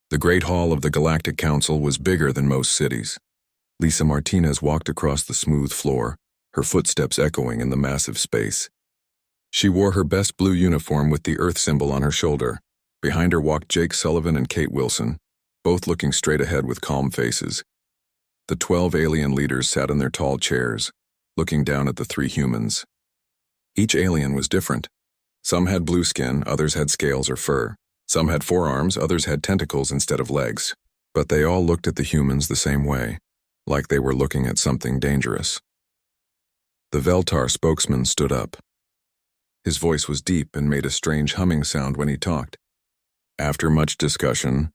The Great Hall of the Galactic Council was bigger than most cities. Lisa Martinez walked across the smooth floor, her footsteps echoing in the massive space. She wore her best blue uniform with the Earth symbol on her shoulder. Behind her walked Jake Sullivan and Kate Wilson, both looking straight ahead with calm faces. The 12 alien leaders sat in their tall chairs, looking down at the 3 humans. Each alien was different. Some had blue skin, others had scales or fur. Some had forearms, others had tentacles instead of legs. But they all looked at the humans the same way, like they were looking at something dangerous. The Veltar spokesman stood up. His voice was deep and made a strange humming sound when he talked. After much discussion,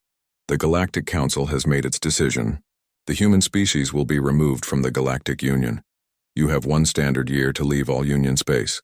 the Galactic Council has made its decision. The human species will be removed from the Galactic Union. You have 1 standard year to leave all Union space.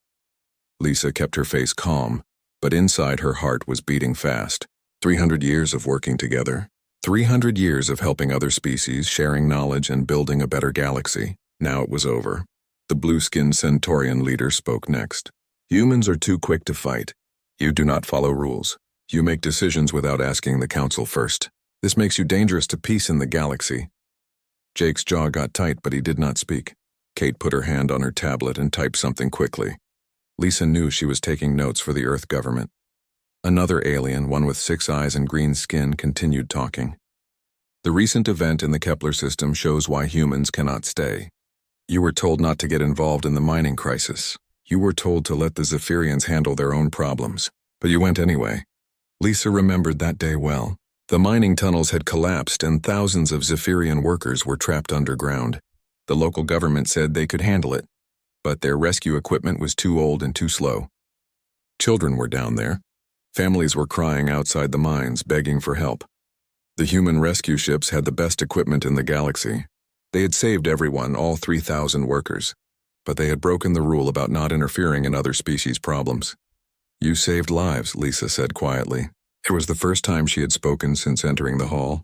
Lisa kept her face calm, but inside her heart was beating fast. 300 years of working together. 300 years of helping other species, sharing knowledge and building a better galaxy. Now it was over. The blue-skinned Centaurian leader spoke next. Humans are too quick to fight. You do not follow rules. You make decisions without asking the Council first. This makes you dangerous to peace in the galaxy. Jake's jaw got tight, but he did not speak. Kate put her hand on her tablet and typed something quickly. Lisa knew she was taking notes for the Earth government. Another alien, one with 6 eyes and green skin, continued talking. The recent event in the Kepler system shows why humans cannot stay. You were told not to get involved in the mining crisis. You were told to let the Zephyrians handle their own problems. But you went anyway. Lisa remembered that day well. The mining tunnels had collapsed and thousands of Zephyrian workers were trapped underground. The local government said they could handle it, but their rescue equipment was too old and too slow. Children were down there. Families were crying outside the mines, begging for help. The human rescue ships had the best equipment in the galaxy. They had saved everyone, all 3,000 workers, but they had broken the rule about not interfering in other species' problems. You saved lives, Lisa said quietly. It was the first time she had spoken since entering the hall.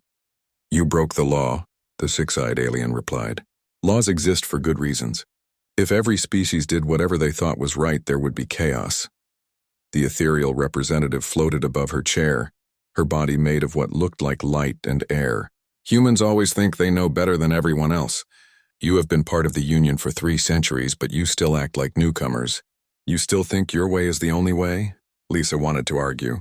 You broke the law, the 6-eyed alien replied. Laws exist for good reasons. If every species did whatever they thought was right, there would be chaos. The ethereal representative floated above her chair, her body made of what looked like light and air. Humans always think they know better than everyone else. You have been part of the Union for 3 centuries, but you still act like newcomers. You still think your way is the only way? Lisa wanted to argue.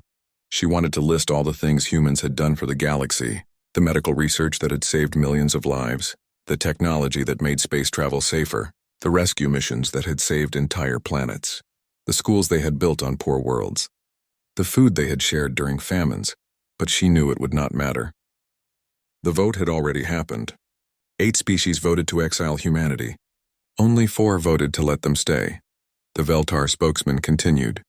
She wanted to list all the things humans had done for the galaxy, the medical research that had saved millions of lives, the technology that made space travel safer, the rescue missions that had saved entire planets, the schools they had built on poor worlds, the food they had shared during famines, but she knew it would not matter. The vote had already happened. 8 species voted to exile humanity. Only 4 voted to let them stay. The Veltar spokesman continued.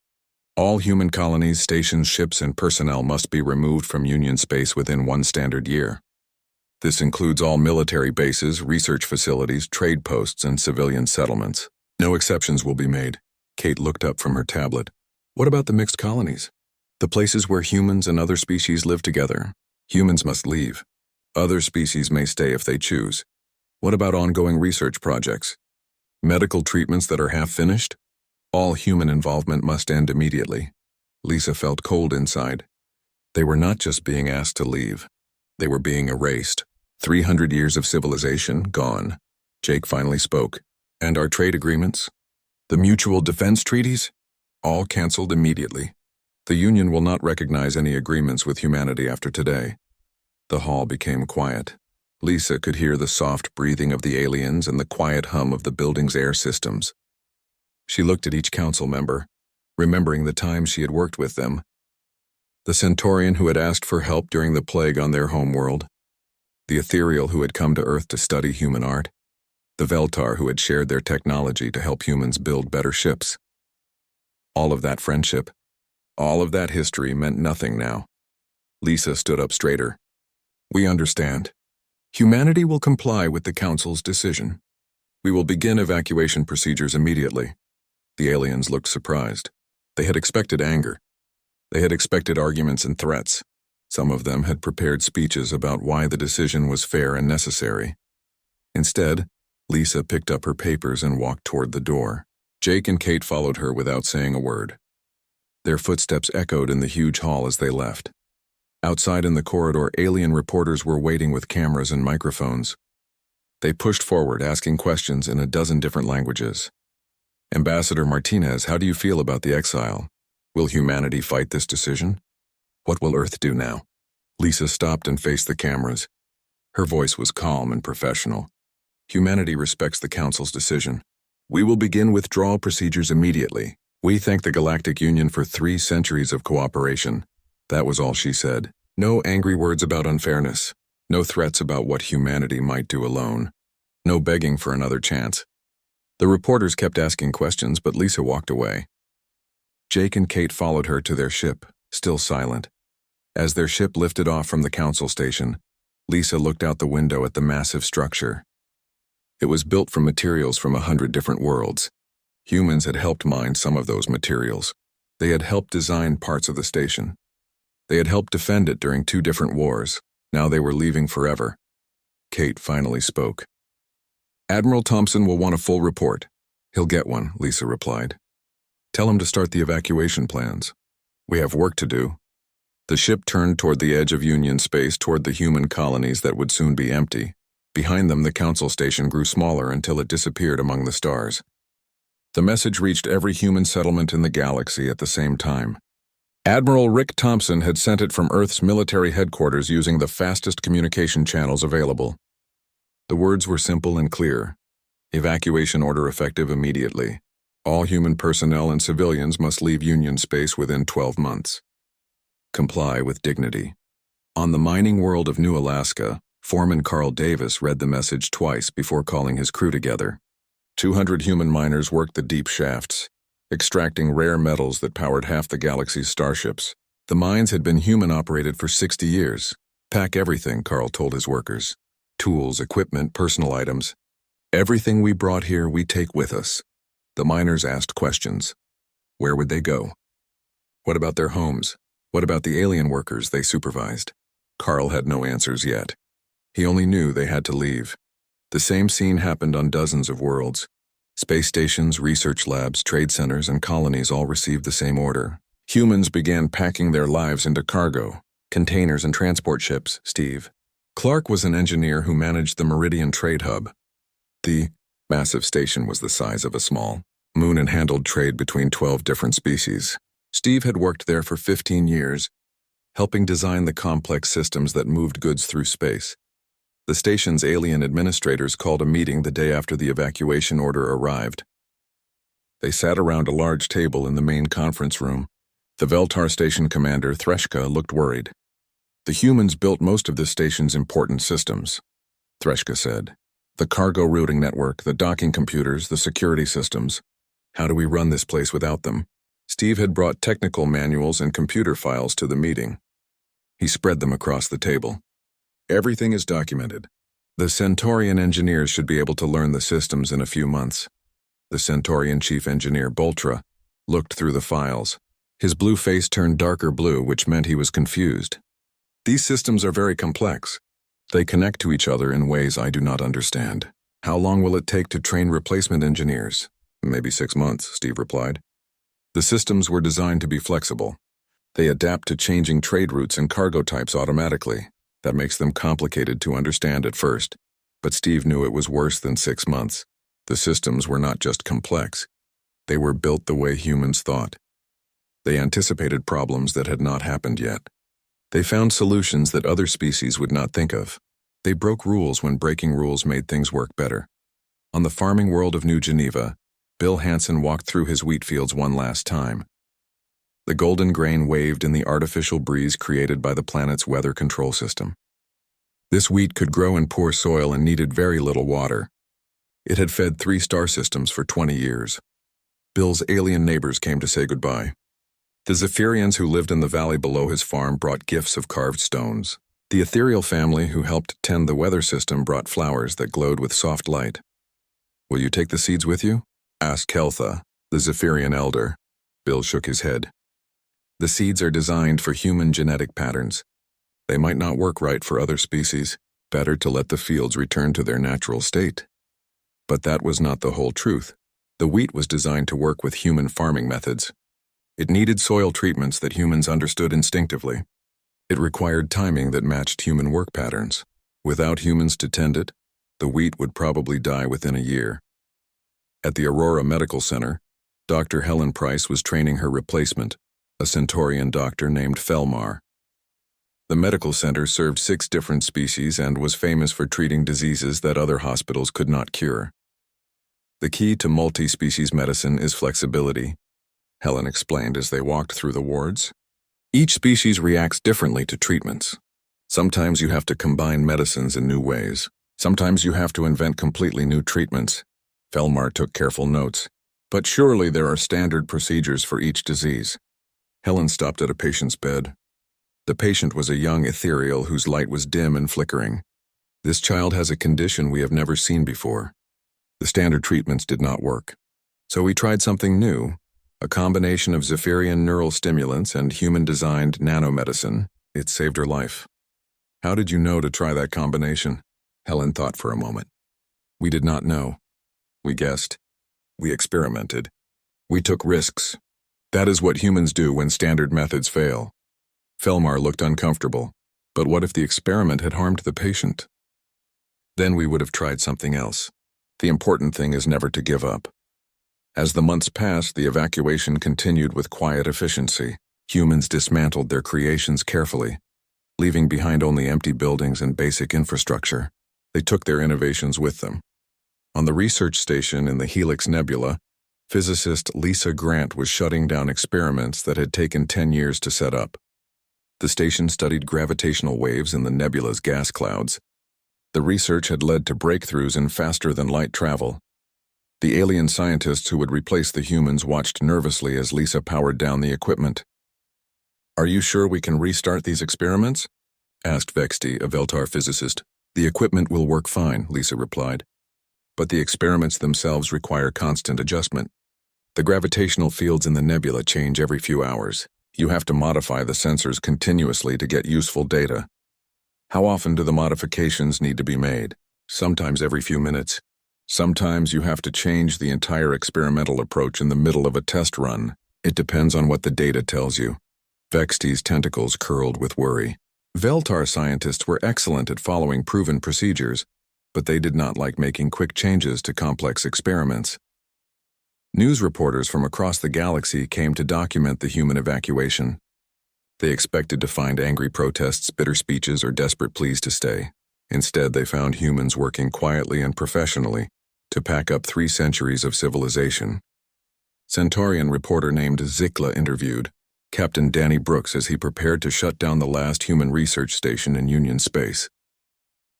All human colonies, stations, ships, and personnel must be removed from Union space within 1 standard year. This includes all military bases, research facilities, trade posts, and civilian settlements. No exceptions will be made. Kate looked up from her tablet. What about the mixed colonies? The places where humans and other species live together. Humans must leave. Other species may stay if they choose. What about ongoing research projects? Medical treatments that are half finished? All human involvement must end immediately. Lisa felt cold inside. They were not just being asked to leave. They were being erased. 300 years of civilization, gone. Jake finally spoke. And our trade agreements? The mutual defense treaties? All canceled immediately. The Union will not recognize any agreements with humanity after today. The hall became quiet. Lisa could hear the soft breathing of the aliens and the quiet hum of the building's air systems. She looked at each council member, remembering the times she had worked with them. The Centaurian who had asked for help during the plague on their homeworld. The ethereal who had come to Earth to study human art. The Veltar who had shared their technology to help humans build better ships. All of that friendship, all of that history meant nothing now. Lisa stood up straighter. We understand. Humanity will comply with the Council's decision. We will begin evacuation procedures immediately. The aliens looked surprised. They had expected anger. They had expected arguments and threats. Some of them had prepared speeches about why the decision was fair and necessary. Instead, Lisa picked up her papers and walked toward the door. Jake and Kate followed her without saying a word. Their footsteps echoed in the huge hall as they left. Outside in the corridor, alien reporters were waiting with cameras and microphones. They pushed forward, asking questions in a dozen different languages. Ambassador Martinez, how do you feel about the exile? Will humanity fight this decision? What will Earth do now? Lisa stopped and faced the cameras. Her voice was calm and professional. Humanity respects the Council's decision. We will begin withdrawal procedures immediately. We thank the Galactic Union for 3 centuries of cooperation. That was all she said. No angry words about unfairness. No threats about what humanity might do alone. No begging for another chance. The reporters kept asking questions, but Lisa walked away. Jake and Kate followed her to their ship, still silent. As their ship lifted off from the Council station, Lisa looked out the window at the massive structure. It was built from materials from 100 different worlds. Humans had helped mine some of those materials. They had helped design parts of the station. They had helped defend it during 2 different wars. Now they were leaving forever. Kate finally spoke. Admiral Thompson will want a full report. He'll get one, Lisa replied. Tell him to start the evacuation plans. We have work to do. The ship turned toward the edge of Union space, toward the human colonies that would soon be empty. Behind them, the Council station grew smaller until it disappeared among the stars. The message reached every human settlement in the galaxy at the same time. Admiral Rick Thompson had sent it from Earth's military headquarters using the fastest communication channels available. The words were simple and clear. Evacuation order effective immediately. All human personnel and civilians must leave Union space within 12 months. Comply with dignity. On the mining world of New Alaska, Foreman Carl Davis read the message twice before calling his crew together. 200 human miners worked the deep shafts, extracting rare metals that powered half the galaxy's starships. The mines had been human-operated for 60 years. Pack everything, Carl told his workers. Tools, equipment, personal items. Everything we brought here, we take with us. The miners asked questions. Where would they go? What about their homes? What about the alien workers they supervised? Carl had no answers yet. He only knew they had to leave. The same scene happened on dozens of worlds. Space stations, research labs, trade centers, and colonies all received the same order. Humans began packing their lives into cargo, containers and transport ships, Steve. Clark was an engineer who managed the Meridian Trade Hub. The massive station was the size of a small moon and handled trade between 12 different species. Steve had worked there for 15 years, helping design the complex systems that moved goods through space. The station's alien administrators called a meeting the day after the evacuation order arrived. They sat around a large table in the main conference room. The Veltar station commander, Threshka, looked worried. The humans built most of this station's important systems, Threshka said. The cargo routing network, the docking computers, the security systems. How do we run this place without them? Steve had brought technical manuals and computer files to the meeting. He spread them across the table. Everything is documented. The Centaurian engineers should be able to learn the systems in a few months. The Centaurian chief engineer, Boltra, looked through the files. His blue face turned darker blue, which meant he was confused. These systems are very complex. They connect to each other in ways I do not understand. How long will it take to train replacement engineers? Maybe 6 months, Steve replied. The systems were designed to be flexible. They adapt to changing trade routes and cargo types automatically. That makes them complicated to understand at first, but Steve knew it was worse than 6 months. The systems were not just complex. They were built the way humans thought. They anticipated problems that had not happened yet. They found solutions that other species would not think of. They broke rules when breaking rules made things work better. On the farming world of New Geneva, Bill Hansen walked through his wheat fields one last time. The golden grain waved in the artificial breeze created by the planet's weather control system. This wheat could grow in poor soil and needed very little water. It had fed 3 star systems for 20 years. Bill's alien neighbors came to say goodbye. The Zephyrians who lived in the valley below his farm brought gifts of carved stones. The ethereal family who helped tend the weather system brought flowers that glowed with soft light. Will you take the seeds with you? Asked Keltha, the Zephyrian elder. Bill shook his head. The seeds are designed for human genetic patterns. They might not work right for other species. Better to let the fields return to their natural state. But that was not the whole truth. The wheat was designed to work with human farming methods. It needed soil treatments that humans understood instinctively. It required timing that matched human work patterns. Without humans to tend it, the wheat would probably die within a year. At the Aurora Medical Center, Dr. Helen Price was training her replacement, a Centaurian doctor named Felmar. The medical center served 6 different species and was famous for treating diseases that other hospitals could not cure. The key to multi-species medicine is flexibility, Helen explained as they walked through the wards. Each species reacts differently to treatments. Sometimes you have to combine medicines in new ways. Sometimes you have to invent completely new treatments. Felmar took careful notes. But surely there are standard procedures for each disease. Helen stopped at a patient's bed. The patient was a young ethereal whose light was dim and flickering. This child has a condition we have never seen before. The standard treatments did not work. So we tried something new, a combination of Zephyrian neural stimulants and human-designed nanomedicine. It saved her life. How did you know to try that combination? Helen thought for a moment. We did not know. We guessed. We experimented. We took risks. That is what humans do when standard methods fail. Felmar looked uncomfortable. But what if the experiment had harmed the patient? Then we would have tried something else. The important thing is never to give up. As the months passed, the evacuation continued with quiet efficiency. Humans dismantled their creations carefully, leaving behind only empty buildings and basic infrastructure. They took their innovations with them. On the research station in the Helix Nebula, physicist Lisa Grant was shutting down experiments that had taken 10 years to set up. The station studied gravitational waves in the nebula's gas clouds. The research had led to breakthroughs in faster-than-light travel. The alien scientists who would replace the humans watched nervously as Lisa powered down the equipment. "Are you sure we can restart these experiments?" asked Vexti, a Veltar physicist. "The equipment will work fine," Lisa replied. "But the experiments themselves require constant adjustment. The gravitational fields in the nebula change every few hours. You have to modify the sensors continuously to get useful data." "How often do the modifications need to be made?" "Sometimes every few minutes. Sometimes you have to change the entire experimental approach in the middle of a test run. It depends on what the data tells you." Vexti's tentacles curled with worry. Veltar scientists were excellent at following proven procedures, but they did not like making quick changes to complex experiments. News reporters from across the galaxy came to document the human evacuation. They expected to find angry protests, bitter speeches, or desperate pleas to stay. Instead, they found humans working quietly and professionally to pack up 3 centuries of civilization. Centaurian reporter named Zikla interviewed Captain Danny Brooks as he prepared to shut down the last human research station in Union space.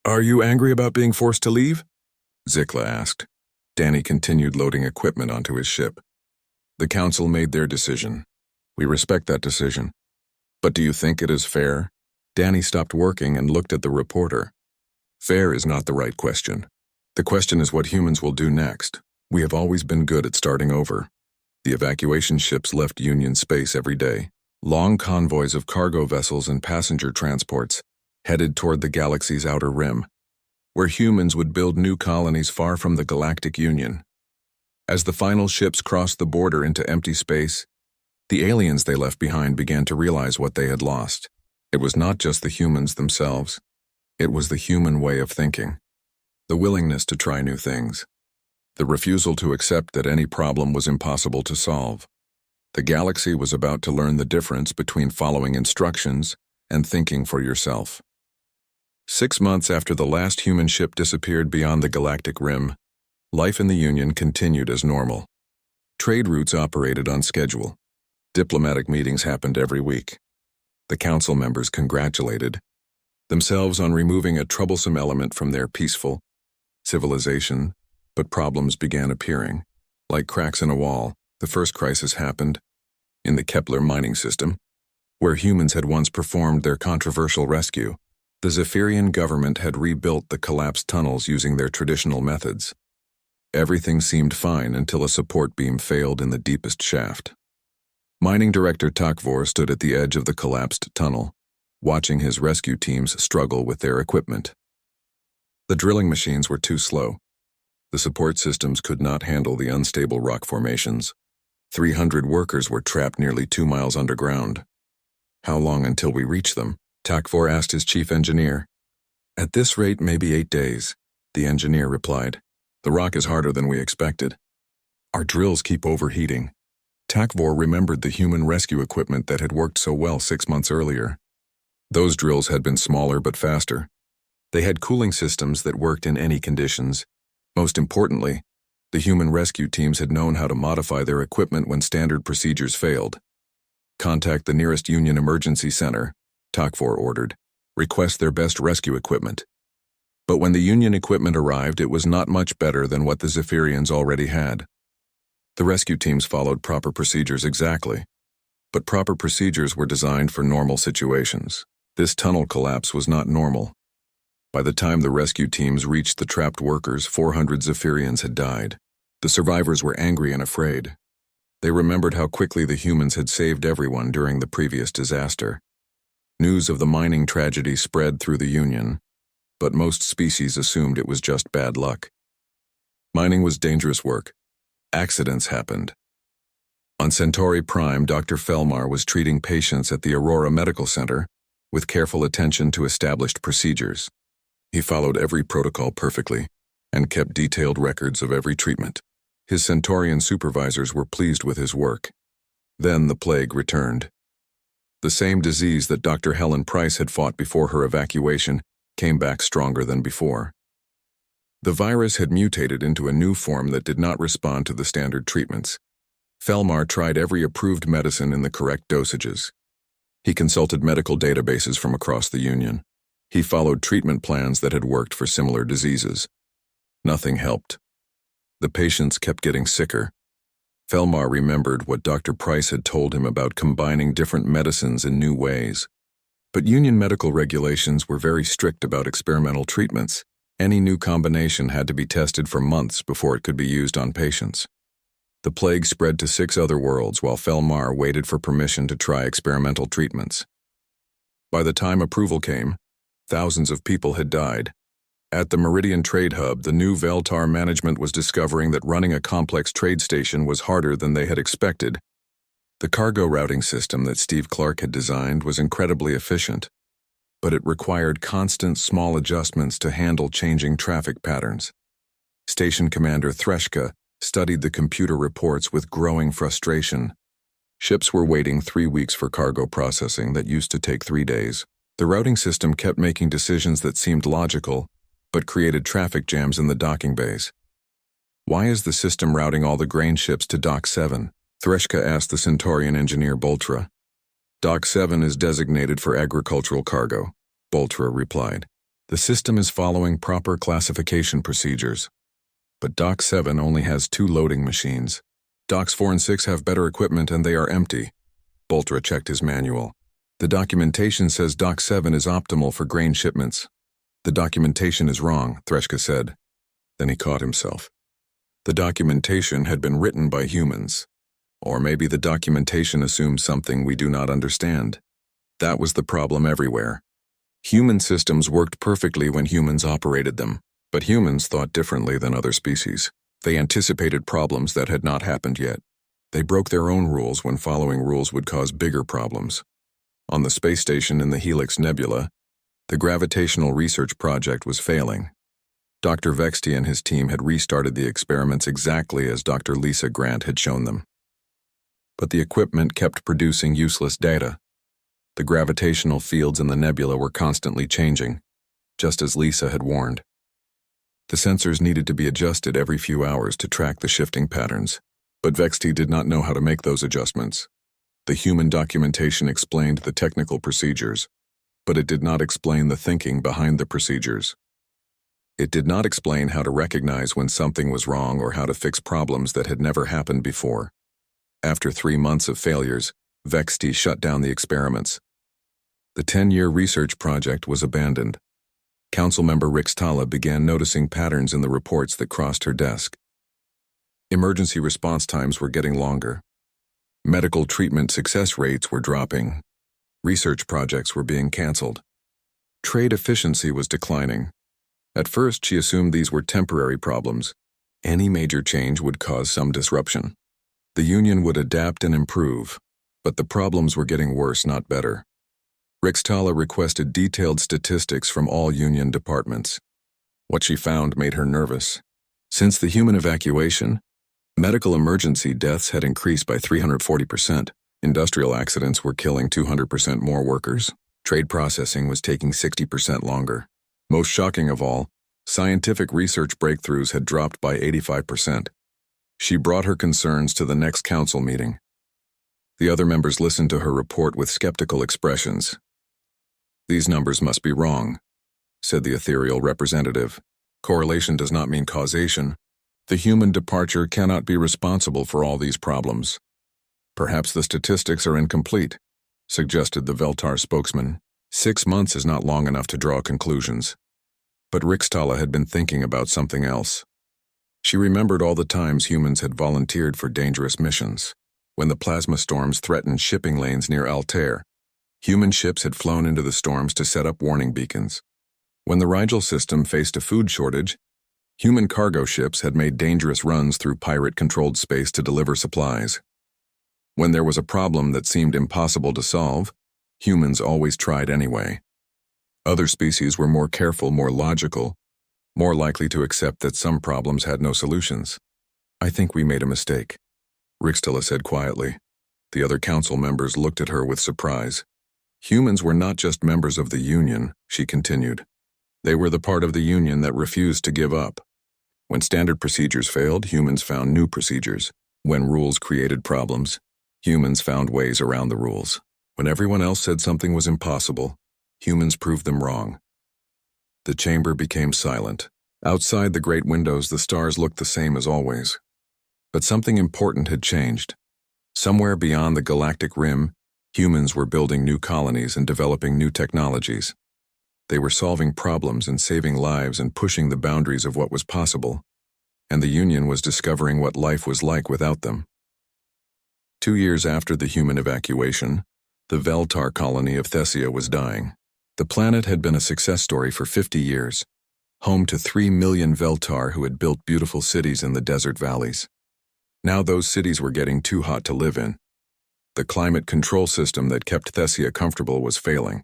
"Are you angry about being forced to leave?" Zikla asked. Danny continued loading equipment onto his ship. "The Council made their decision. We respect that decision. But do you think it is fair?" Danny stopped working and looked at the reporter. "Fair is not the right question. The question is what humans will do next. We have always been good at starting over." The evacuation ships left Union space every day. Long convoys of cargo vessels and passenger transports headed toward the galaxy's outer rim, where humans would build new colonies far from the Galactic Union. As the final ships crossed the border into empty space, the aliens they left behind began to realize what they had lost. It was not just the humans themselves. It was the human way of thinking. The willingness to try new things. The refusal to accept that any problem was impossible to solve. The galaxy was about to learn the difference between following instructions and thinking for yourself. 6 months after the last human ship disappeared beyond the galactic rim, life in the Union continued as normal. Trade routes operated on schedule. Diplomatic meetings happened every week. The council members congratulated themselves on removing a troublesome element from their peaceful civilization, but problems began appearing. Like cracks in a wall, the first crisis happened in the Kepler mining system, where humans had once performed their controversial rescue. The Zephyrian government had rebuilt the collapsed tunnels using their traditional methods. Everything seemed fine until a support beam failed in the deepest shaft. Mining Director Takvor stood at the edge of the collapsed tunnel, watching his rescue teams struggle with their equipment. The drilling machines were too slow. The support systems could not handle the unstable rock formations. 300 workers were trapped nearly 2 miles underground. "How long until we reach them?" Takvor asked his chief engineer. At this rate, maybe 8 days, the engineer replied. The rock is harder than we expected. Our drills keep overheating. Takvor remembered the human rescue equipment that had worked so well 6 months earlier. Those drills had been smaller but faster. They had cooling systems that worked in any conditions. Most importantly, the human rescue teams had known how to modify their equipment when standard procedures failed. Contact the nearest Union Emergency Center, Takvor ordered. Request their best rescue equipment. But when the Union equipment arrived, it was not much better than what the Zephyrians already had. The rescue teams followed proper procedures exactly, but proper procedures were designed for normal situations. This tunnel collapse was not normal. By the time the rescue teams reached the trapped workers, 400 Zephyrians had died. The survivors were angry and afraid. They remembered how quickly the humans had saved everyone during the previous disaster. News of the mining tragedy spread through the Union, but most species assumed it was just bad luck. Mining was dangerous work. Accidents happened. On Centauri Prime, Dr. Felmar was treating patients at the Aurora Medical Center with careful attention to established procedures. He followed every protocol perfectly and kept detailed records of every treatment. His Centaurian supervisors were pleased with his work. Then the plague returned. The same disease that Dr. Helen Price had fought before her evacuation came back stronger than before. The virus had mutated into a new form that did not respond to the standard treatments. Felmar tried every approved medicine in the correct dosages. He consulted medical databases from across the Union. He followed treatment plans that had worked for similar diseases. Nothing helped. The patients kept getting sicker. Felmar remembered what Dr. Price had told him about combining different medicines in new ways. But Union medical regulations were very strict about experimental treatments. Any new combination had to be tested for months before it could be used on patients. The plague spread to 6 other worlds while Felmar waited for permission to try experimental treatments. By the time approval came, thousands of people had died. At the Meridian Trade Hub, the new Veltar management was discovering that running a complex trade station was harder than they had expected. The cargo routing system that Steve Clark had designed was incredibly efficient, but it required constant small adjustments to handle changing traffic patterns. Station Commander Thresca studied the computer reports with growing frustration. Ships were waiting 3 weeks for cargo processing that used to take 3 days. The routing system kept making decisions that seemed logical, but created traffic jams in the docking bays. Why is the system routing all the grain ships to Dock 7? Thresca asked the Centaurian engineer Boltra. Dock 7 is designated for agricultural cargo, Boltra replied. The system is following proper classification procedures. But Dock 7 only has 2 loading machines. Docks 4 and 6 have better equipment and they are empty. Boltra checked his manual. The documentation says Dock 7 is optimal for grain shipments. The documentation is wrong, Thresca said. Then he caught himself. The documentation had been written by humans. Or maybe the documentation assumed something we do not understand. That was the problem everywhere. Human systems worked perfectly when humans operated them, but humans thought differently than other species. They anticipated problems that had not happened yet. They broke their own rules when following rules would cause bigger problems. On the space station in the Helix Nebula, the gravitational research project was failing. Dr. Vexty and his team had restarted the experiments exactly as Dr. Lisa Grant had shown them. But the equipment kept producing useless data. The gravitational fields in the nebula were constantly changing, just as Lisa had warned. The sensors needed to be adjusted every few hours to track the shifting patterns, but Vexty did not know how to make those adjustments. The human documentation explained the technical procedures, but it did not explain the thinking behind the procedures. It did not explain how to recognize when something was wrong or how to fix problems that had never happened before. After 3 months of failures, Vexty shut down the experiments. The 10-year research project was abandoned. Councilmember Rixtala began noticing patterns in the reports that crossed her desk. Emergency response times were getting longer. Medical treatment success rates were dropping. Research projects were being canceled. Trade efficiency was declining. At first, she assumed these were temporary problems. Any major change would cause some disruption. The Union would adapt and improve, but the problems were getting worse, not better. Rixtala requested detailed statistics from all Union departments. What she found made her nervous. Since the human evacuation, medical emergency deaths had increased by 340%. Industrial accidents were killing 200% more workers. Trade processing was taking 60% longer. Most shocking of all, scientific research breakthroughs had dropped by 85%. She brought her concerns to the next council meeting. The other members listened to her report with skeptical expressions. "These numbers must be wrong," said the ethereal representative. "Correlation does not mean causation. The human departure cannot be responsible for all these problems." "Perhaps the statistics are incomplete," suggested the Veltar spokesman. 6 months is not long enough to draw conclusions. But Rixtala had been thinking about something else. She remembered all the times humans had volunteered for dangerous missions. When the plasma storms threatened shipping lanes near Altair, human ships had flown into the storms to set up warning beacons. When the Rigel system faced a food shortage, human cargo ships had made dangerous runs through pirate-controlled space to deliver supplies. When there was a problem that seemed impossible to solve, humans always tried anyway. Other species were more careful, more logical, more likely to accept that some problems had no solutions. "I think we made a mistake," Rixtala said quietly. The other council members looked at her with surprise. "Humans were not just members of the Union," she continued. "They were the part of the Union that refused to give up. When standard procedures failed, humans found new procedures. When rules created problems, humans found ways around the rules. When everyone else said something was impossible, humans proved them wrong." The chamber became silent. Outside the great windows, the stars looked the same as always. But something important had changed. Somewhere beyond the galactic rim, humans were building new colonies and developing new technologies. They were solving problems and saving lives and pushing the boundaries of what was possible. And the Union was discovering what life was like without them. 2 years after the human evacuation, the Veltar colony of Thessia was dying. The planet had been a success story for 50 years, home to 3 million Veltar who had built beautiful cities in the desert valleys. Now those cities were getting too hot to live in. The climate control system that kept Thessia comfortable was failing.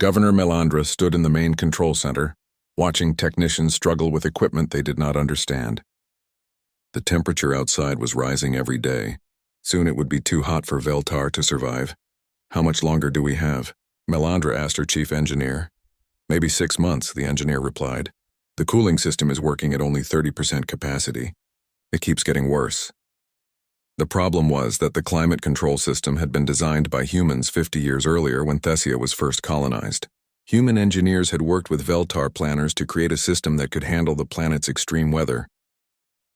Governor Melandra stood in the main control center, watching technicians struggle with equipment they did not understand. The temperature outside was rising every day. Soon it would be too hot for Veltar to survive. "How much longer do we have?" Melandra asked her chief engineer. "Maybe 6 months," the engineer replied. "The cooling system is working at only 30% capacity. It keeps getting worse." The problem was that the climate control system had been designed by humans 50 years earlier when Thessia was first colonized. Human engineers had worked with Veltar planners to create a system that could handle the planet's extreme weather.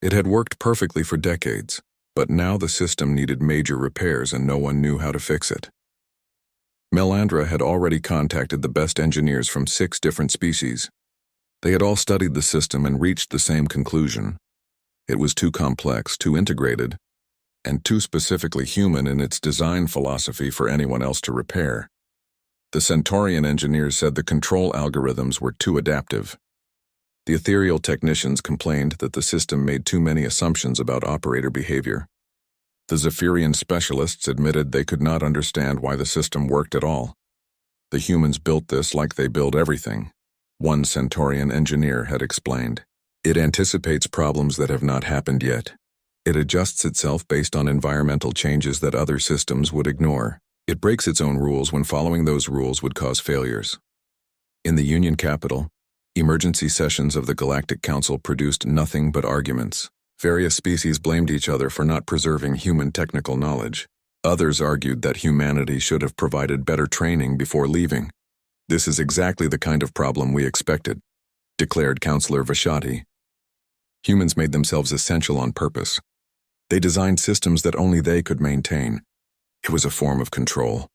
It had worked perfectly for decades, but now the system needed major repairs and no one knew how to fix it. Melandra had already contacted the best engineers from 6 different species. They had all studied the system and reached the same conclusion. It was too complex, too integrated, and too specifically human in its design philosophy for anyone else to repair. The Centaurian engineers said the control algorithms were too adaptive. The ethereal technicians complained that the system made too many assumptions about operator behavior. The Zephyrian specialists admitted they could not understand why the system worked at all. "The humans built this like they build everything," one Centaurian engineer had explained. "It anticipates problems that have not happened yet. It adjusts itself based on environmental changes that other systems would ignore. It breaks its own rules when following those rules would cause failures." In the Union capital, emergency sessions of the Galactic Council produced nothing but arguments. Various species blamed each other for not preserving human technical knowledge. Others argued that humanity should have provided better training before leaving. "This is exactly the kind of problem we expected," declared Councillor Vashati. Humans made themselves essential on purpose. They designed systems that only they could maintain. It was a form of control.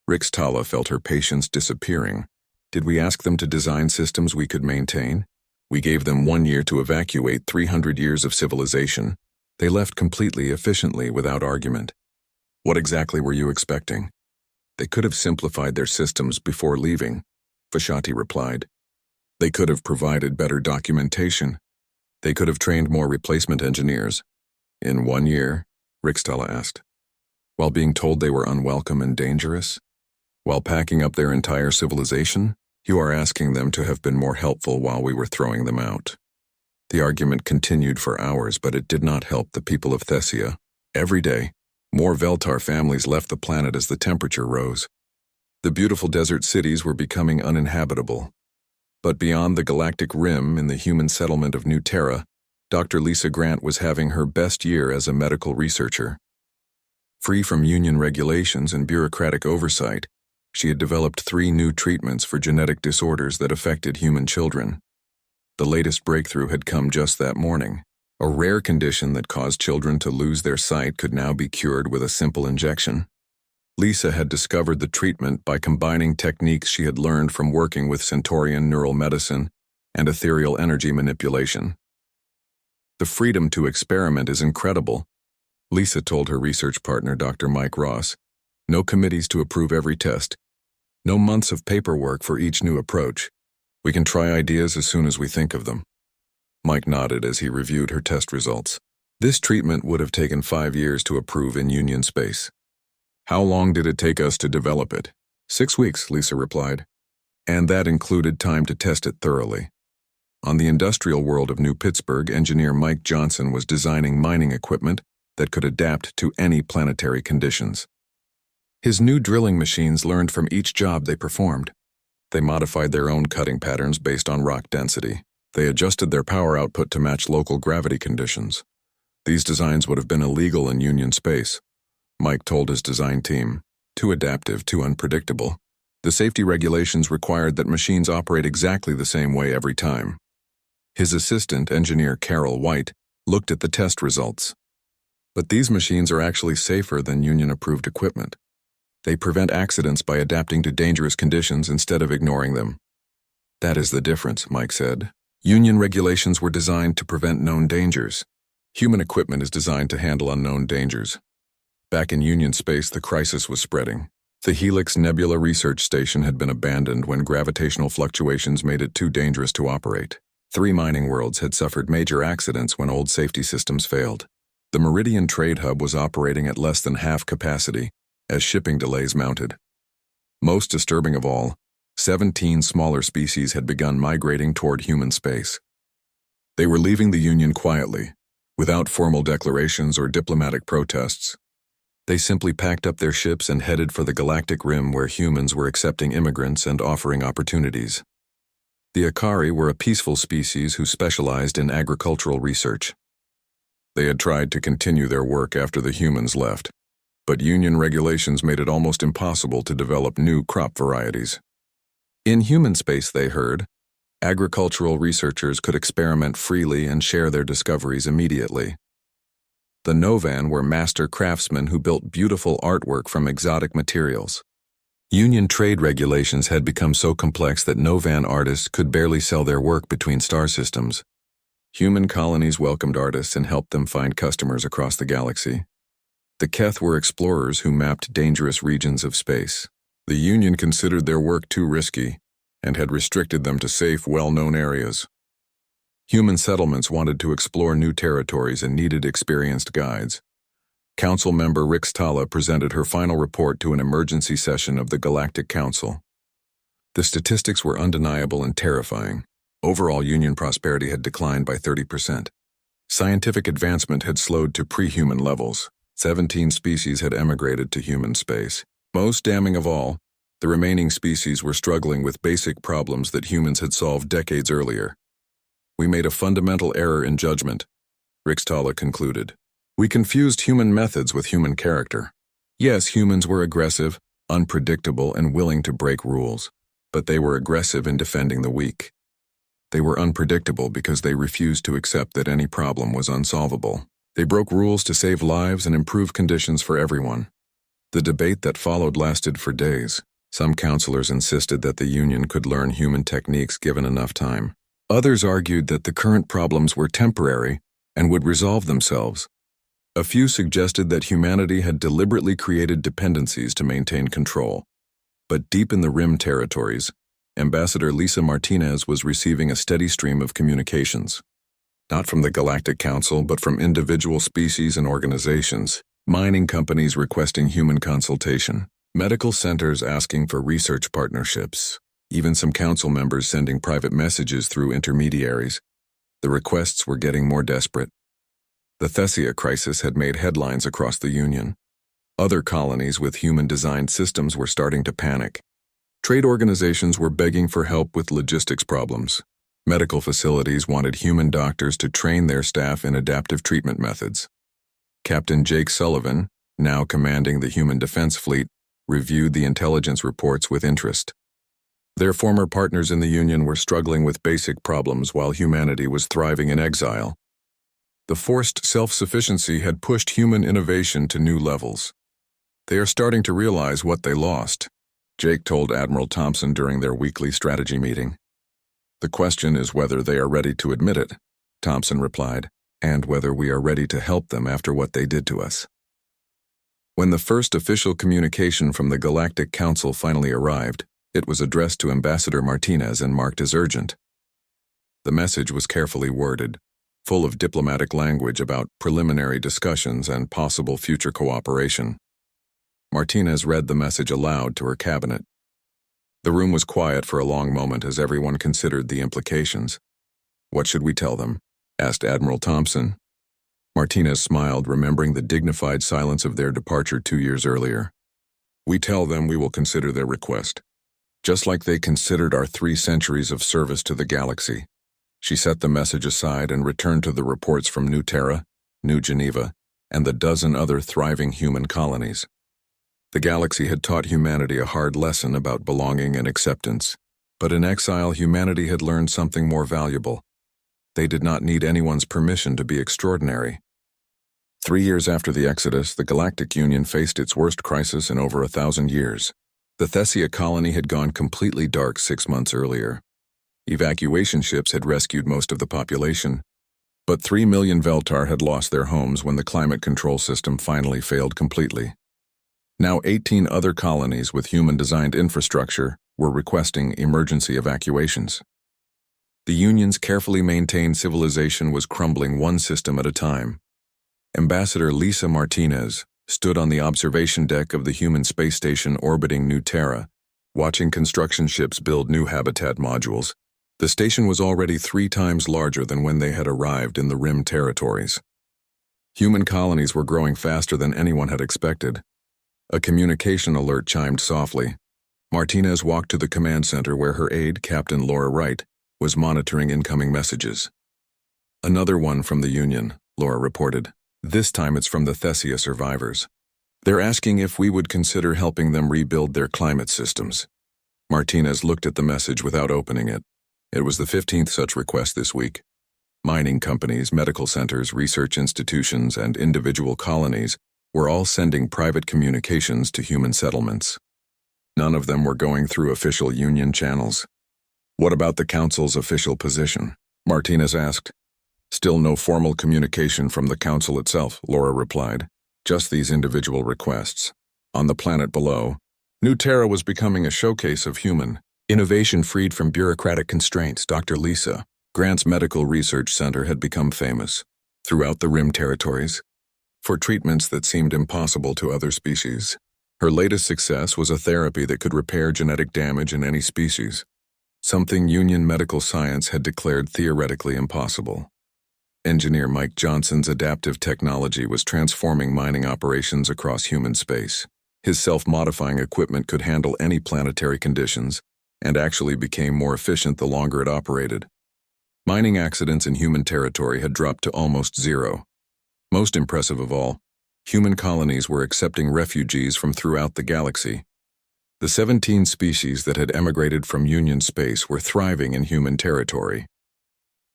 Rixtala felt her patience disappearing. "Did we ask them to design systems we could maintain? We gave them 1 year to evacuate 300 years of civilization. They left completely, efficiently, without argument. What exactly were you expecting?" "They could have simplified their systems before leaving," Vashati replied. "They could have provided better documentation. They could have trained more replacement engineers." "In 1 year?" Rixtala asked. "While being told they were unwelcome and dangerous?" While packing up their entire civilization, you are asking them to have been more helpful while we were throwing them out. The argument continued for hours, but it did not help the people of Thessia. Every day, more Veltar families left the planet as the temperature rose. The beautiful desert cities were becoming uninhabitable. But beyond the galactic rim in the human settlement of New Terra, Dr. Lisa Grant was having her best year as a medical researcher. Free from union regulations and bureaucratic oversight, she had developed 3 new treatments for genetic disorders that affected human children. The latest breakthrough had come just that morning. A rare condition that caused children to lose their sight could now be cured with a simple injection. Lisa had discovered the treatment by combining techniques she had learned from working with Centaurian neural medicine and ethereal energy manipulation. The freedom to experiment is incredible, Lisa told her research partner Dr. Mike Ross. No committees to approve every test. No months of paperwork for each new approach. We can try ideas as soon as we think of them. Mike nodded as he reviewed her test results. This treatment would have taken 5 years to approve in Union space. How long did it take us to develop it? 6 weeks, Lisa replied. And that included time to test it thoroughly. On the industrial world of New Pittsburgh, engineer Mike Johnson was designing mining equipment that could adapt to any planetary conditions. His new drilling machines learned from each job they performed. They modified their own cutting patterns based on rock density. They adjusted their power output to match local gravity conditions. These designs would have been illegal in Union space, Mike told his design team. Too adaptive, too unpredictable. The safety regulations required that machines operate exactly the same way every time. His assistant, engineer Carol White, looked at the test results. But these machines are actually safer than Union-approved equipment. They prevent accidents by adapting to dangerous conditions instead of ignoring them. That is the difference, Mike said. Union regulations were designed to prevent known dangers. Human equipment is designed to handle unknown dangers. Back in Union space, the crisis was spreading. The Helix Nebula Research Station had been abandoned when gravitational fluctuations made it too dangerous to operate. 3 mining worlds had suffered major accidents when old safety systems failed. The Meridian Trade Hub was operating at less than half capacity, as shipping delays mounted. Most disturbing of all, 17 smaller species had begun migrating toward human space. They were leaving the Union quietly, without formal declarations or diplomatic protests. They simply packed up their ships and headed for the galactic rim where humans were accepting immigrants and offering opportunities. The Akari were a peaceful species who specialized in agricultural research. They had tried to continue their work after the humans left, but Union regulations made it almost impossible to develop new crop varieties. In human space, they heard, agricultural researchers could experiment freely and share their discoveries immediately. The Novan were master craftsmen who built beautiful artwork from exotic materials. Union trade regulations had become so complex that Novan artists could barely sell their work between star systems. Human colonies welcomed artists and helped them find customers across the galaxy. The Keth were explorers who mapped dangerous regions of space. The Union considered their work too risky and had restricted them to safe, well-known areas. Human settlements wanted to explore new territories and needed experienced guides. Council member Rix Tala presented her final report to an emergency session of the Galactic Council. The statistics were undeniable and terrifying. Overall Union prosperity had declined by 30%. Scientific advancement had slowed to pre-human levels. 17 species had emigrated to human space. Most damning of all, the remaining species were struggling with basic problems that humans had solved decades earlier. We made a fundamental error in judgment, Rixtala concluded. We confused human methods with human character. Yes, humans were aggressive, unpredictable, and willing to break rules, but they were aggressive in defending the weak. They were unpredictable because they refused to accept that any problem was unsolvable. They broke rules to save lives and improve conditions for everyone. The debate that followed lasted for days. Some counselors insisted that the Union could learn human techniques given enough time. Others argued that the current problems were temporary and would resolve themselves. A few suggested that humanity had deliberately created dependencies to maintain control. But deep in the Rim territories, Ambassador Lisa Martinez was receiving a steady stream of communications. Not from the Galactic Council, but from individual species and organizations, mining companies requesting human consultation, Medical centers asking for research partnerships, even some council members sending private messages through intermediaries. The requests were getting more desperate. The Thessia crisis had made headlines across the Union. Other colonies with human-designed systems were starting to panic. Trade organizations were begging for help with logistics problems. Medical facilities wanted human doctors to train their staff in adaptive treatment methods. Captain Jake Sullivan, now commanding the Human Defense Fleet, reviewed the intelligence reports with interest. Their former partners in the Union were struggling with basic problems while humanity was thriving in exile. The forced self-sufficiency had pushed human innovation to new levels. They are starting to realize what they lost, Jake told Admiral Thompson during their weekly strategy meeting. The question is whether they are ready to admit it, Thompson replied, and whether we are ready to help them after what they did to us. When the first official communication from the Galactic Council finally arrived, it was addressed to Ambassador Martinez and marked as urgent. The message was carefully worded, full of diplomatic language about preliminary discussions and possible future cooperation. Martinez read the message aloud to her cabinet. The room was quiet for a long moment as everyone considered the implications. "What should we tell them?" asked Admiral Thompson. Martinez smiled, remembering the dignified silence of their departure 2 years earlier. "We tell them we will consider their request, just like they considered our 3 centuries of service to the galaxy." She set the message aside and returned to the reports from New Terra, New Geneva, and the dozen other thriving human colonies. The galaxy had taught humanity a hard lesson about belonging and acceptance, but in exile humanity had learned something more valuable. They did not need anyone's permission to be extraordinary. 3 years after the Exodus, the Galactic Union faced its worst crisis in over 1,000 years. The Thessia colony had gone completely dark 6 months earlier. Evacuation ships had rescued most of the population, but 3 million Veltar had lost their homes when the climate control system finally failed completely. Now 18 other colonies with human-designed infrastructure were requesting emergency evacuations. The Union's carefully maintained civilization was crumbling one system at a time. Ambassador Lisa Martinez stood on the observation deck of the human space station orbiting New Terra, watching construction ships build new habitat modules. The station was already 3 times larger than when they had arrived in the Rim territories. Human colonies were growing faster than anyone had expected. A communication alert chimed softly. Martinez walked to the command center where her aide, Captain Laura Wright, was monitoring incoming messages. "Another one from the Union," Laura reported. "This time it's from the Thessia survivors. They're asking if we would consider helping them rebuild their climate systems." Martinez looked at the message without opening it. It was the 15th such request this week. Mining companies, medical centers, research institutions, and individual colonies were all sending private communications to human settlements. None of them were going through official Union channels. "What about the Council's official position?" Martinez asked. "Still no formal communication from the Council itself," Laura replied. "Just these individual requests." On the planet below, New Terra was becoming a showcase of human innovation freed from bureaucratic constraints. Dr. Lisa Grant's Medical Research Center had become famous throughout the Rim territories for treatments that seemed impossible to other species. Her latest success was a therapy that could repair genetic damage in any species, something Union medical science had declared theoretically impossible. Engineer Mike Johnson's adaptive technology was transforming mining operations across human space. His self-modifying equipment could handle any planetary conditions and actually became more efficient the longer it operated. Mining accidents in human territory had dropped to almost zero. Most impressive of all, human colonies were accepting refugees from throughout the galaxy. The 17 species that had emigrated from Union space were thriving in human territory.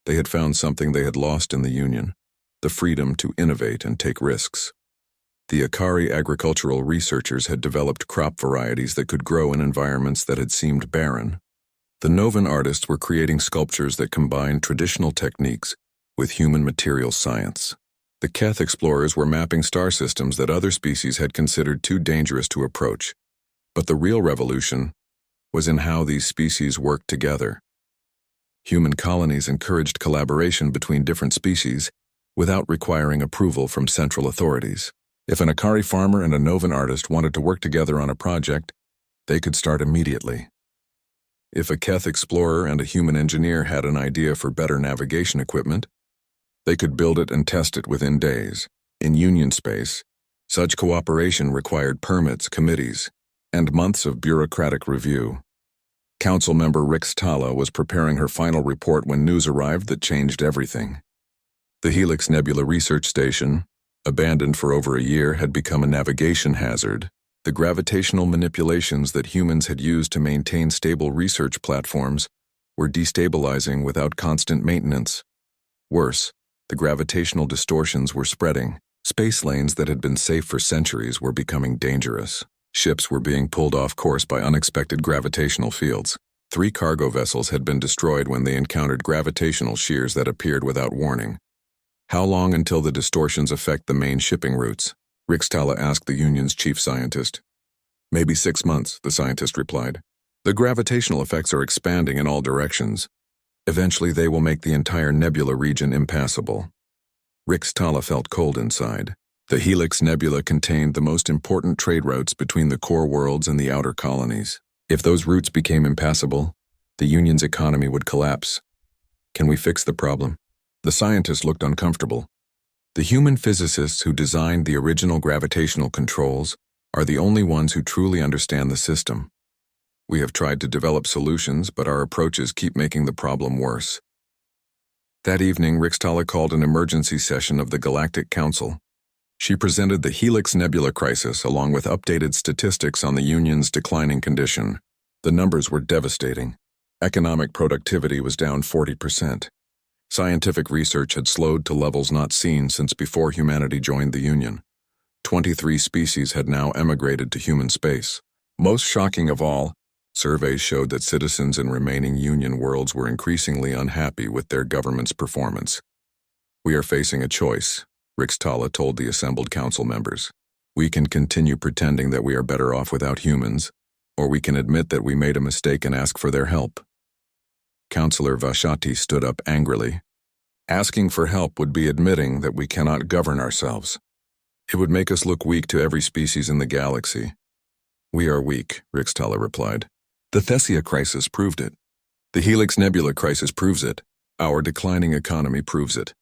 They had found something they had lost in the Union, the freedom to innovate and take risks. The Akari agricultural researchers had developed crop varieties that could grow in environments that had seemed barren. The Novan artists were creating sculptures that combined traditional techniques with human material science. The Keth explorers were mapping star systems that other species had considered too dangerous to approach. But the real revolution was in how these species worked together. Human colonies encouraged collaboration between different species without requiring approval from central authorities. If an Akari farmer and a Novan artist wanted to work together on a project, they could start immediately. If a Keth explorer and a human engineer had an idea for better navigation equipment, they could build it and test it within days. In Union space, such cooperation required permits, committees, and months of bureaucratic review. Council member Rix Tala was preparing her final report when news arrived that changed everything. The Helix Nebula Research Station, abandoned for over a year, had become a navigation hazard. The gravitational manipulations that humans had used to maintain stable research platforms were destabilizing without constant maintenance. Worse, the gravitational distortions were spreading. Space lanes that had been safe for centuries were becoming dangerous. Ships were being pulled off course by unexpected gravitational fields. 3 cargo vessels had been destroyed when they encountered gravitational shears that appeared without warning. How long until the distortions affect the main shipping routes? Rixtala asked the Union's chief scientist. Maybe 6 months, the scientist replied. The gravitational effects are expanding in all directions. Eventually they will make the entire nebula region impassable. Rixtala felt cold inside. The Helix Nebula contained the most important trade routes between the core worlds and the outer colonies. If those routes became impassable, the Union's economy would collapse. Can we fix the problem? The scientist looked uncomfortable. The human physicists who designed the original gravitational controls are the only ones who truly understand the system. We have tried to develop solutions, but our approaches keep making the problem worse. That evening, Rixtala called an emergency session of the Galactic Council. She presented the Helix Nebula crisis along with updated statistics on the Union's declining condition. The numbers were devastating. Economic productivity was down 40%. Scientific research had slowed to levels not seen since before humanity joined the Union. 23 species had now emigrated to human space. Most shocking of all, surveys showed that citizens in remaining Union worlds were increasingly unhappy with their government's performance. We are facing a choice, Rixtala told the assembled council members. We can continue pretending that we are better off without humans, or we can admit that we made a mistake and ask for their help. Councillor Vashati stood up angrily. Asking for help would be admitting that we cannot govern ourselves. It would make us look weak to every species in the galaxy. We are weak, Rixtala replied. The Thessia crisis proved it. The Helix Nebula crisis proves it. Our declining economy proves it.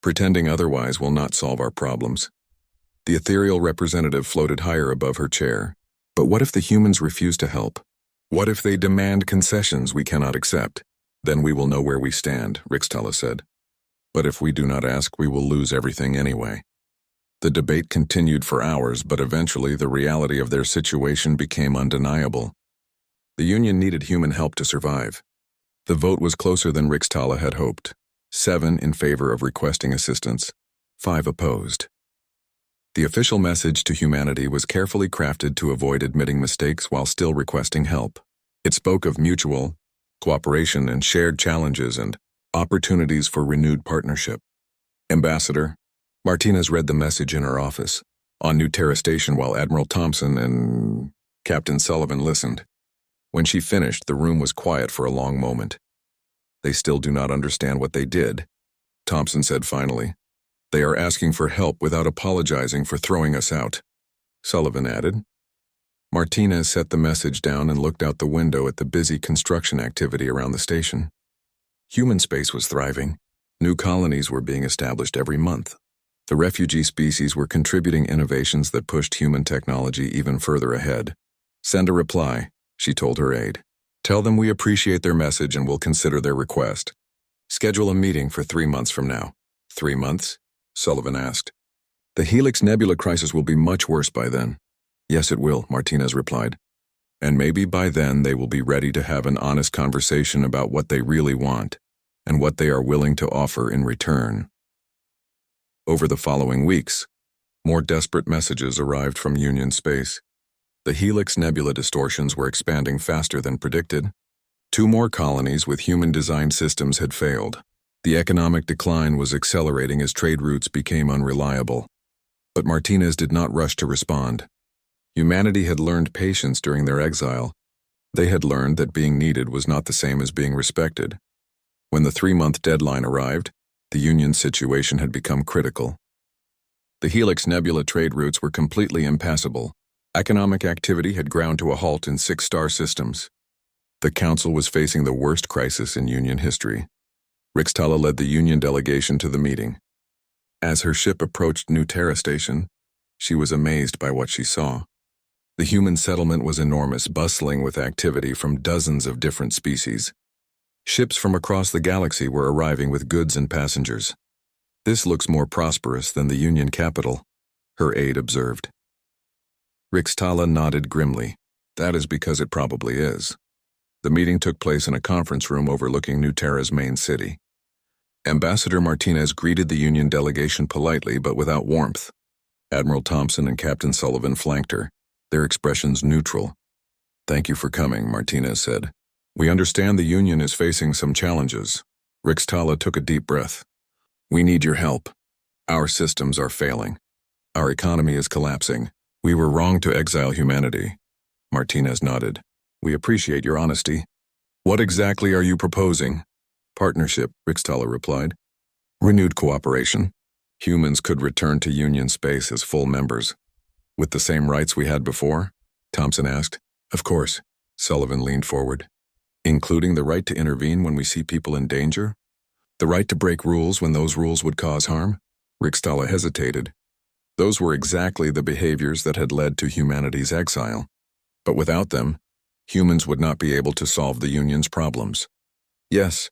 Pretending otherwise will not solve our problems. The ethereal representative floated higher above her chair. But what if the humans refuse to help? What if they demand concessions we cannot accept? Then we will know where we stand, Rixtala said. But if we do not ask, we will lose everything anyway. The debate continued for hours, but eventually the reality of their situation became undeniable. The Union needed human help to survive. The vote was closer than Rixtala had hoped. 7 in favor of requesting assistance, 5 opposed. The official message to humanity was carefully crafted to avoid admitting mistakes while still requesting help. It spoke of mutual cooperation and shared challenges and opportunities for renewed partnership. Ambassador, Martinez read the message in her office, on New Terra Station, while Admiral Thompson and Captain Sullivan listened. When she finished, the room was quiet for a long moment. They still do not understand what they did, Thompson said finally. They are asking for help without apologizing for throwing us out, Sullivan added. Martinez set the message down and looked out the window at the busy construction activity around the station. Human space was thriving. New colonies were being established every month. The refugee species were contributing innovations that pushed human technology even further ahead. Send a reply, she told her aide. Tell them we appreciate their message and will consider their request. Schedule a meeting for 3 months from now. 3 months? Sullivan asked. The Helix Nebula crisis will be much worse by then. Yes, it will, Martinez replied. And maybe by then they will be ready to have an honest conversation about what they really want and what they are willing to offer in return. Over the following weeks, more desperate messages arrived from Union space. The Helix Nebula distortions were expanding faster than predicted. 2 more colonies with human-designed systems had failed. The economic decline was accelerating as trade routes became unreliable. But Martinez did not rush to respond. Humanity had learned patience during their exile. They had learned that being needed was not the same as being respected. When the 3-month deadline arrived, the Union's situation had become critical. The Helix Nebula trade routes were completely impassable. Economic activity had ground to a halt in 6-star systems. The Council was facing the worst crisis in Union history. Rixtala led the Union delegation to the meeting. As her ship approached New Terra Station, she was amazed by what she saw. The human settlement was enormous, bustling with activity from dozens of different species. Ships from across the galaxy were arriving with goods and passengers. "This looks more prosperous than the Union capital," her aide observed. Rixtala nodded grimly. "That is because it probably is." The meeting took place in a conference room overlooking New Terra's main city. Ambassador Martinez greeted the Union delegation politely but without warmth. Admiral Thompson and Captain Sullivan flanked her, their expressions neutral. "Thank you for coming," Martinez said. "We understand the Union is facing some challenges." Rixtala took a deep breath. "We need your help. Our systems are failing. Our economy is collapsing. We were wrong to exile humanity." Martinez nodded. "We appreciate your honesty. What exactly are you proposing?" "Partnership," Rixtala replied. "Renewed cooperation. Humans could return to Union space as full members." "With the same rights we had before?" Thompson asked. "Of course." Sullivan leaned forward. "Including the right to intervene when we see people in danger? The right to break rules when those rules would cause harm?" Rixtala hesitated. Those were exactly the behaviors that had led to humanity's exile. But without them, humans would not be able to solve the Union's problems. "Yes,"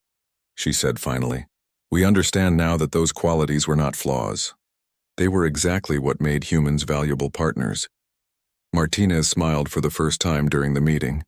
she said finally. "We understand now that those qualities were not flaws. They were exactly what made humans valuable partners." Martinez smiled for the first time during the meeting.